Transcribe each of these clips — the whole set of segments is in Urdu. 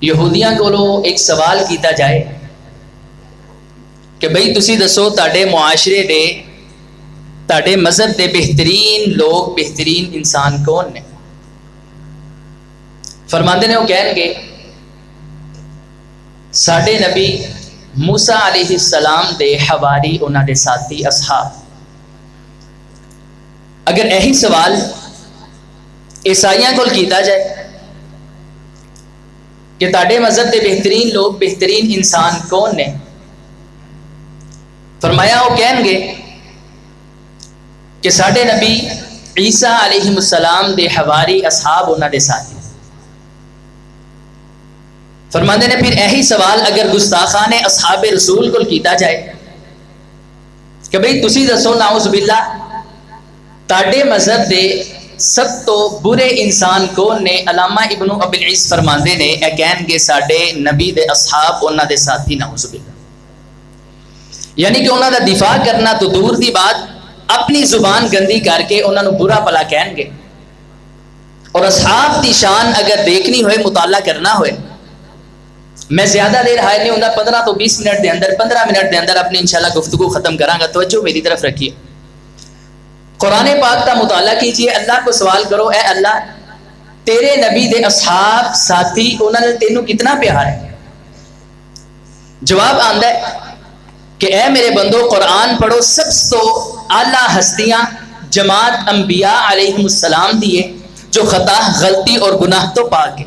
یہودیاں کولو ایک سوال کیتا جائے کہ بھئی تسی دسو تاڑے معاشرے دے تاڑے مذہب دے بہترین لوگ بہترین انسان کون نے؟ فرماندے نے وہ کہن گے ساڑے نبی موسیٰ علیہ السلام دے حواری انہاں دے ساتھی اصحاب۔ اگر یہی سوال عیسائیاں کول کیتا جائے کہ تاڑے مذہب دے بہترین لوگ بہترین انسان کون نے؟ فرمایا وہ کہن گے کہ ساڑے نبی عیسیٰ علیہ السلام دے حواری اصحاب انہاں دے ساتھی۔ فرماندے نے پھر یہی سوال اگر گستاخان اصحاب رسول کو کیتا جائے کہ بھئی تسی دسو نعوذ باللہ تاڑے مذہب دے سب تو برے انسان کون نے؟ علامہ ابن ابی العز فرماندے نے اے کہن گے ساڑے نبی دے اصحاب انہاں دے ساتھی نعوذ باللہ، یعنی کہ انہاں دا دفاع کرنا تو دور دی بات اپنی زبان گندی کر کے انہاں نو برا بھلا کہن گے۔ اور اصحاب دی شان اگر دیکھنی ہوئے مطالعہ کرنا ہوئے، میں زیادہ دیر حائل نہیں ہوں، 15 تو 20 منٹ دے اندر 15 منٹ دے اندر اپنی انشاءاللہ گفتگو ختم کراں گا۔ توجہ میری طرف رکھیے، قرآن پاک کا مطالعہ کیجئے، اللہ کو سوال کرو اے اللہ تیرے نبی دے اصحاب ساتھی انہوں نے تینوں کتنا پیار ہے؟ جواب آندا ہے کہ اے میرے بندو قرآن پڑھو، سب تو اعلیٰ ہستیاں جماعت انبیاء علیہم السلام دیے جو خطا غلطی اور گناہ تو پاک ہے۔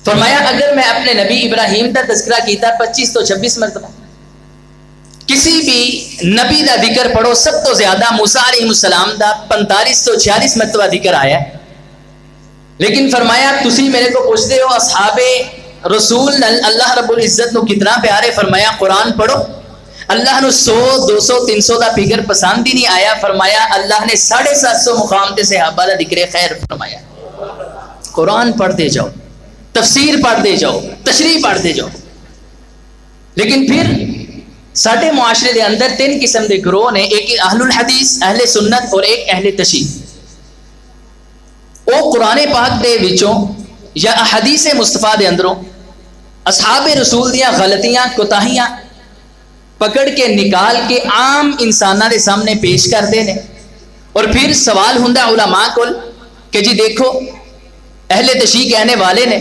فرمایا اگر میں اپنے نبی ابراہیم کا تذکرہ کیتا 25 تو 26 مرتبہ، کسی بھی نبی دا ذکر پڑھو سب تو زیادہ موسیٰ علیہ السلام دا 45 تو 46 مرتبہ ذکر آیا ہے، لیکن فرمایا تسی میرے کو پوچھتے ہو اصحاب رسول اللہ رب العزت نو کتنا پیارے؟ فرمایا قرآن پڑھو، اللہ نو 100 200 300 دا فگر پسند ہی نہیں آیا، فرمایا اللہ نے 750 مقام تے صحابہ دا ذکر خیر فرمایا۔ قرآن پڑھتے جاؤ، تفسیر پڑھتے جاؤ، تشریح پڑھتے جاؤ، لیکن پھر ساڑھے معاشرے دے اندر 3 قسم دے گروہ نے، ایک اہل الحدیث اہل سنت اور ایک اہل تشیع۔ وہ قرآن پاک دے وچوں یا احادیث مصطفیٰ دے اندروں اصحاب رسول دیاں غلطیاں کوتاہیاں پکڑ کے نکال کے عام انساناں دے سامنے پیش کرتے ہیں، اور پھر سوال ہوندا علماء کول کہ جی دیکھو اہل تشیع کہنے والے نے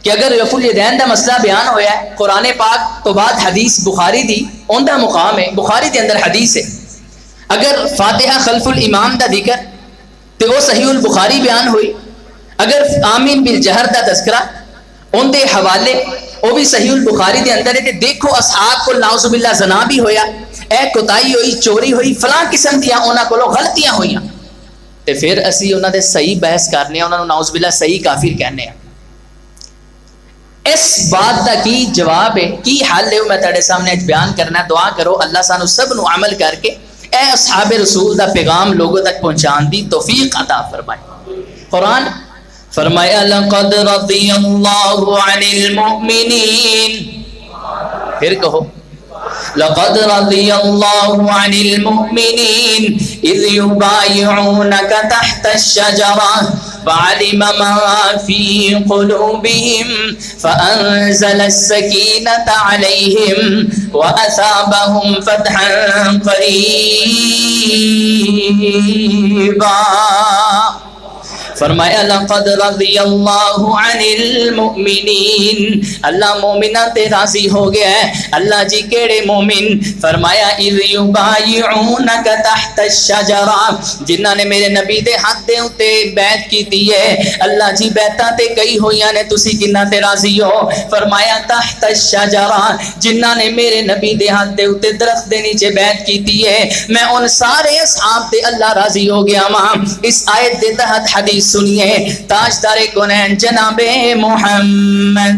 کہ اگر رفع الیدین دا مسئلہ بیان ہویا ہے قرآن پاک تو بعد حدیث بخاری دی اون دا مقام ہے، بخاری دے اندر حدیث ہے، اگر فاتحہ خلف الامام دا ذکر تو وہ صحیح البخاری بیان ہوئی، اگر آمین بالجہر دا تذکرہ ان دے حوالے وہ بھی صحیح البخاری دے اندر ہے، کہ دیکھو اصحاب کو نعوذ باللہ زنا بھی ہویا، اے کوتاہی ہوئی، چوری ہوئی، فلاں قسم دیا انہاں کولوں غلطیاں ہوئیاں، تے پھر اسی انہاں دے صحیح بحث کرنے انہاں نو نعوذ باللہ صحیح کافر کہنے ہیں۔ اس بات دا کی جواب ہے، کی حل ہے، میں تیرے سامنے اج بیان کرنا ہے۔ دعا کرو اللہ سانو سب نو عمل کر کے اے اصحاب رسول دا پیغام لوگوں تک پہنچان دی توفیق عطا فرمائے۔ قرآن فرمایا لقد رضی اللہ عن المؤمنین، پھر کہو لقد رضی اللہ عن المؤمنین اذ یبایعونک تحت الشجرہ فعلم ما فی قلوبہم فانزل السکینۃ علیہم واثابہم فتحا قریبا۔ فرمایا لقد رضی اللہ عن المؤمنین، اللہ مومنہ تے راضی ہو گیا ہے۔ اللہ جی کیڑے مومن؟ فرمایا اذ یبایعونک تحت الشجرہ، جنہاں نے میرے نبی دے ہاتھ دے اتے بیعت کیتی ہے۔ اللہ جی بیعتاں تے کئی ہوئیاں نے، تسی کنہ تے راضی ہو؟ فرمایا تحت الشجرہ، جنہاں نے میرے نبی دے ہاتھ دے اتے درخت دے نیچے بیعت کیتی ہے، میں ان سارے اصحاب تے اللہ راضی ہو گیا ماں۔ اس آیت دے تحت حدیث سنیے، تاجدار کونین جناب محمد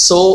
100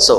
100।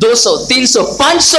200 300 500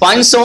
500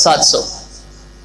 700।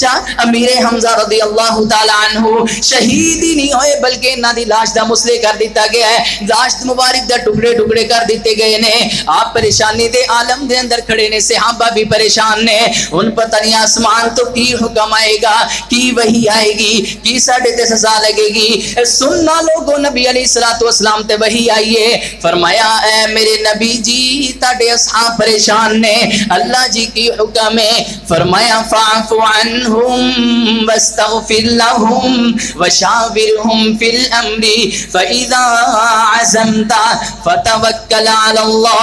چا امیر حمزہ رضی اللہ تعالی عنہ شہید ہی نہیں ہوئے بلکہ انہاں دی لاش دا مسلے کر دیتا گیا ہے، لاش مبارک دا ٹکڑے ٹکڑے کر دیتے گئے نے۔ آپ پریشانی دے عالم دے اندر کھڑے نے، صحابہ بھی پریشان نے، ان پتہ نہیں آسمان تو کی حکم آئے گا، کی وحی آئے گی، کی ساڑھے تے سزا لگے گی۔ سننا لوگوں، نبی علیہ السلام تے وحی آئیے، فرمایا اے میرے نبی جی تاڑے اصحاب پریشان نے، اللہ جی کی حکم ہے، فرمایا فاعف عنہم واستغفر لہم وشاورہم فی الامر فاذا عزمت فتوکل علی اللہ۔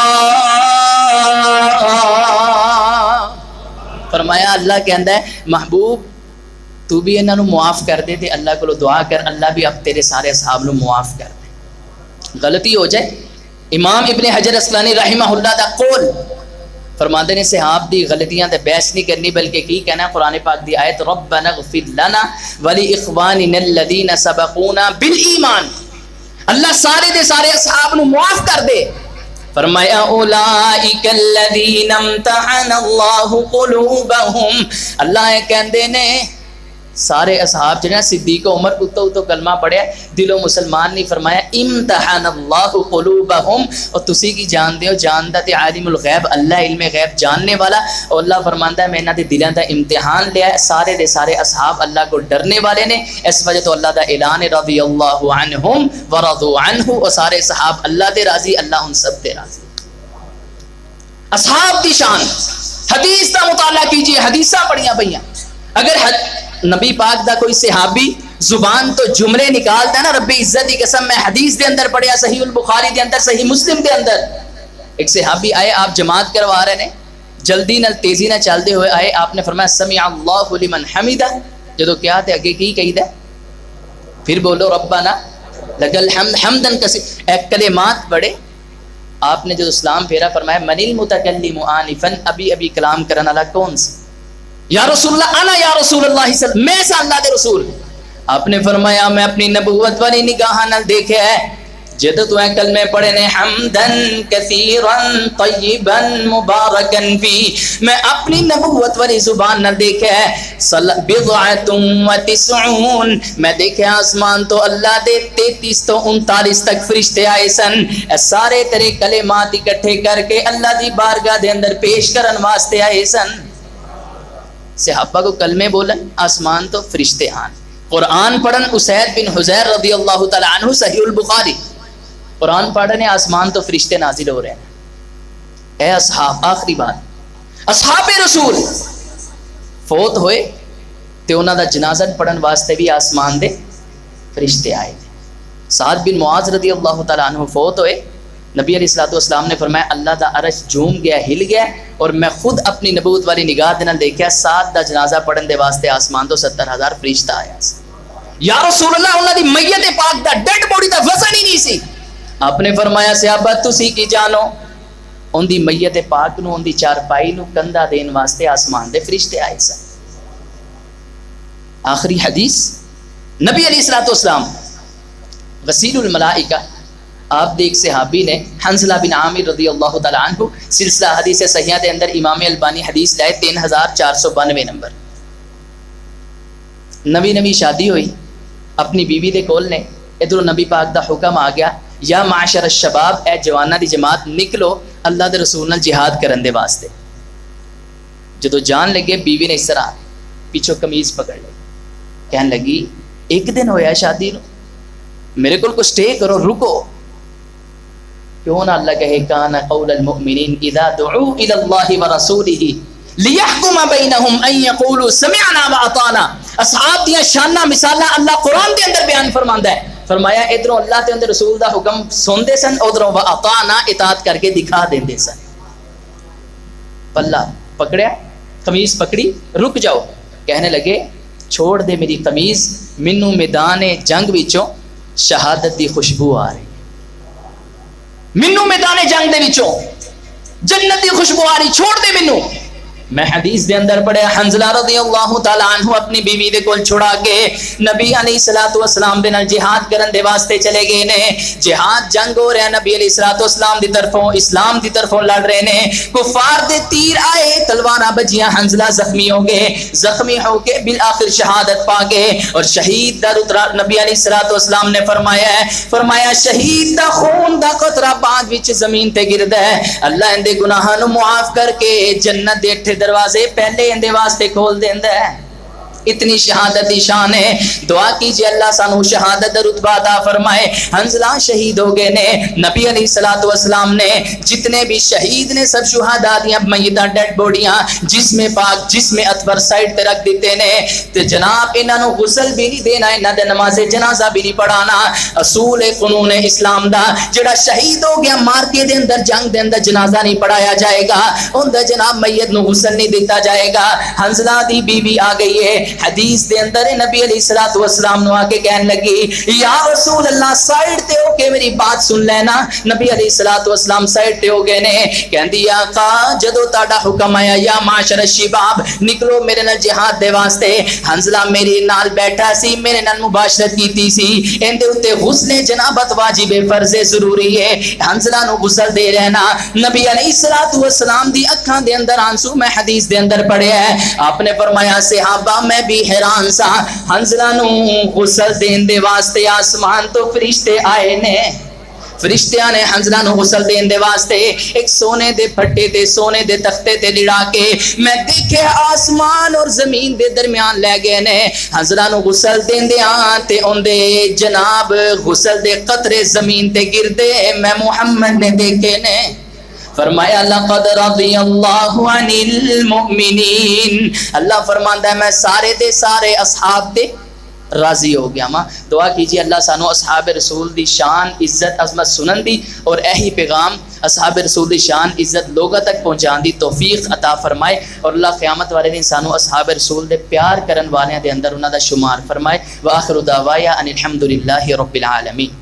فرمایا اللہ کہندا ہے محبوب تو بھی انہاں نو معاف کر دے تے اللہ کو دعا کر، اللہ بھی اب تیرے سارے اصحاب نو معاف کر دے۔ غلطی ہو جائے، امام ابن حجر عسقلانی رحمہ اللہ دا قول فرماتے نے صحاب دی غلطیاں تے بحث نہیں کرنی بلکہ کی کہنا ہے قرآن پاک دی آیت ربنا اغفر لنا ولاخواننا الذین سبقونا بالایمان، اللہ سارے دے سارے اصحاب نو معاف کر دے۔ فرمایا اولئک الذین امتحن اللہ قلوبہم، اللہ کہندے نے سارے اصحاب جنہیں صدیق عمر اتو کلمہ پڑھیا دلوں مسلمان نہیں، فرمایا امتحن اللہ قلوبہم، اور تسی کی جان دے ہو جاندہ تے عالم الغیب اللہ علم غیب جاننے والا، اور اللہ فرماندہ ہے میں انہاں دے دلوں دا امتحان لیا ہے، سارے دے سارے اصحاب اللہ کو ڈرنے والے نے، اس وجہ تو اللہ دا اعلان رضی اللہ عنہم ورضوا عنہ، اور سارے صحاب اللہ دے راضی اللہ ان سب دے راضی۔ اصحاب دی شان، حدیث دا مطالعہ کیجئے، حدیثاں پڑھیاں پئیاں، اگر نبی پاک دا کوئی صحابی زبان تو جملے نکالتا ہے نا، رب عزت کی قسم میں حدیث دے اندر پڑھیا صحیح البخاری دے اندر صحیح مسلم دے اندر، ایک صحابی آئے آپ جماعت کروا رہے نے، جلدی نہ تیزی نہ چلتے ہوئے آئے، آپ نے فرمایا سمع اللہ لمن حمدہ، جدو کیا تے اگے کی کہی دا پھر بولو ربنا لک الحمد حمدن کثیر، ایک کلمات پڑھے، آپ نے جو اسلام پھیرا فرمایا من المتکلم آنفا، ابھی کلام کرنے والا کون سے؟ یا رسول اللہ انا یا رسول اللہ صلی اللہ علیہ وسلم، میں سا اللہ دے رسول۔ آپ نے فرمایا میں اپنی نبوت والی نگاہ نال دیکھے ہے جدو تو کلمے پڑھے نے حمدن کثیرا طیبا مبارکن فی، میں اپنی نبوت والی زبان نال دیکھے ہے بضعۃ و تسعون، میں دیکھے آسمان تو اللہ دے 33 تو 39 تک فرشتے آئے سن، سارے تیرے کلمات اکٹھے کر کے اللہ دی بارگاہ دے اندر پیش کرن واسطے آئے سن۔ صحابہ کو کلمے بولن، آسمان تو فرشتے آن، قرآن پڑھن، اسید بن حضیر رضی اللہ تعالی عنہ صحیح البخاری، قرآن پڑھنے آسمان تو فرشتے نازل ہو رہے ہیں۔ اے اصحاب، آخری بات، اصحاب رسول فوت ہوئے تے انہاں دا جنازہ پڑھن واسطے بھی آسمان دے فرشتے آئے تھے۔ سعد بن معاذ رضی اللہ تعالی عنہ فوت ہوئے، نبی علیہ السلام نے فرمایا اللہ دا عرش جھوم گیا، ہل گیا، اور میں خود اپنی نبوت والی نگاہ دے نال دیکھیا سعد دا جنازہ پڑھن دے واسطے آسمان تو 70,000 فرشتہ آیا۔ یا رسول اللہ، انہاں دی میت پاک دا ڈیڈ باڈی دا وزن ہی نہیں سی۔ آپ نے فرمایا صحابہ تسی کی جانو، ان دی میت پاک نو، ان دی چارپائی نو کندھا دین واسطے آسمان دے فرشتے آئے سن۔ آخری حدیث، نبی علیہ السلام غسیل الملائکہ، آپ دیکھ صحابی نے حنزلہ بن عامر رضی اللہ تعالی عنہ، سلسلہ حدیث صحیحہ دے اندر امام البانی حدیث لائے 3492 نمبر، نوی شادی ہوئی، اپنی بیوی دے کول نے، ادھر نبی پاک دا حکم آ گیا یا معاشر الشباب، اے جوانہ دی جماعت نکلو اللہ دے رسول نال جہاد کرن دے واسطے۔ جدو جان لگے بیوی نے اس طرح پیچھو قمیض پکڑ لی، کہنے لگی ایک دن ہویا شادی نو، میرے کول کو سٹے کرو، رکو، کیوں نہ اللہ کہے کان قول المؤمنین اذا دعوا الى اللہ ورسولہ لیحکم بینہم ان یقولوا سمعنا واطعنا۔ اصحاب دیاں شانہ مثالہ اللہ قرآن دے اندر بیان فرماندا ہے، فرمایا ادھروں اللہ تے اندر رسول دا حکم سندے سن، ادھروں واطعنا اطاعت کر کے دکھا دیندے سن۔ پلہ پکڑیا، قمیض پکڑی، رک جاؤ، کہنے لگے چھوڑ دے میری قمیض، مینوں میدان جنگ وچوں شہادت دی خوشبو آ رہی، مینوں میدان جنگ دے وچوں جنت دی خوشبو آ رہی، چھوڑ دے مینوں۔ میں حدیث دے اندر پڑھیا حنزلہ رضی اللہ تعالی عنہ اپنی بیوی دے کول چھڑا کے نبی علیہ السلام دے نال جہاد کرن دے واسطے چلے گئے نے۔ جہاد جنگ ہو رہا، نبی علیہ السلام دی طرفوں اسلام دی طرفوں لڑ رہے نے، کفار دے تیر آئے، تلواراں بجیاں، حنزلہ زخمی ہو گئے، زخمی ہو کے بالآخر شہادت پا گئے. اور شہید دا رتبہ نبی علیہ الصلوۃ والسلام نے فرمایا شہید دا خون دا قطرہ بعد وچ زمین تے گردا ہے، اللہ ان دے گناہاں نو معاف کر کے جنت دے 8 دروازے پہلے ان دے واسطے کھول دیندا ہے. اتنی شہادت دی شان ہے. دعا کیجئے اللہ سانو شہادت رتبہ عطا فرمائے. حنزلہ شہید ہو گئے نے. نبی علیہ الصلوۃ والسلام نے جتنے بھی شہید نے سب شہداء دیاں میتاں ڈیڈ باڈیاں جسم پاک جسم اطہر سائڈ تے رکھ دیتے نے تے جناب انہاں نو غسل بھی نہیں دینا، انہاں دے نماز جنازہ بھی نہیں پڑھانا. اصول قانون اسلام دا جڑا شہید ہو گیا مارکے دے اندر جنگ دے اندر جنازہ نہیں پڑھایا جائے گا، اون دا جناب میت نو غسل نہیں دیتا جائے گا. حنزلہ دی بیوی آ گئی ہے، حدیث دے اندر نبی علیہ الصلوۃ والسلام نو آ کے کہنے لگی یا رسول اللہ سائیڈ تے ہو کے میری بات سن لینا. نبی علیہ الصلوۃ والسلام سائیڈ تے ہو گئے نے. کہندی آقا جدو تہاڈا حکم آیا یا معاشر الشباب نکلو میرے نال جہاد دے واسطے، حنزلہ میرے نال بیٹھا سی، میرے نال مباشرت کیتی سی، این دے اوتے غسل جنابت واجب فرض ضروری ہے. حنزلہ نو غسل دے رہنا. نبی علیہ الصلوۃ والسلام دی اکھاں دے اندر آنسو میں حدیث دے اندر پڑھیا ہے. آپ نے فرمایا صحابہ میں بھی حیران سا، حنزلہ نو غسل دین دے واسطے آسمان تو فرشتے آئے نے، فرشتیاں نے حنزلہ نو غسل دین دے واسطے ایک سونے دے پھٹے تے سونے دے تختے تے لڑا کے میں دیکھے آسمان اور زمین دے درمیان لے گئے نے. حنزلہ نو غسل دین دے تے ان دے جناب غسل دے قطرے زمین تے گردے میں محمد نے دیکھے نے. فرمایا لقد رضی اللہ عن المؤمنین، اللہ فرماندا ہے میں سارے دے سارے اصحاب تے راضی ہو گیا. ماں دعا کیجئے اللہ سانو اصحاب رسول دی شان عزت عظمت سنن دی اور ایہی پیغام اصحاب رسول دی شان عزت لوگوں تک پہنچان دی توفیق عطا فرمائے. اور اللہ قیامت والے دن سانو اصحاب رسول دے پیار کرن والیاں دے اندر انہاں دا شمار فرمائے. وآخر دعوایا ان الحمدللہ رب العالمین.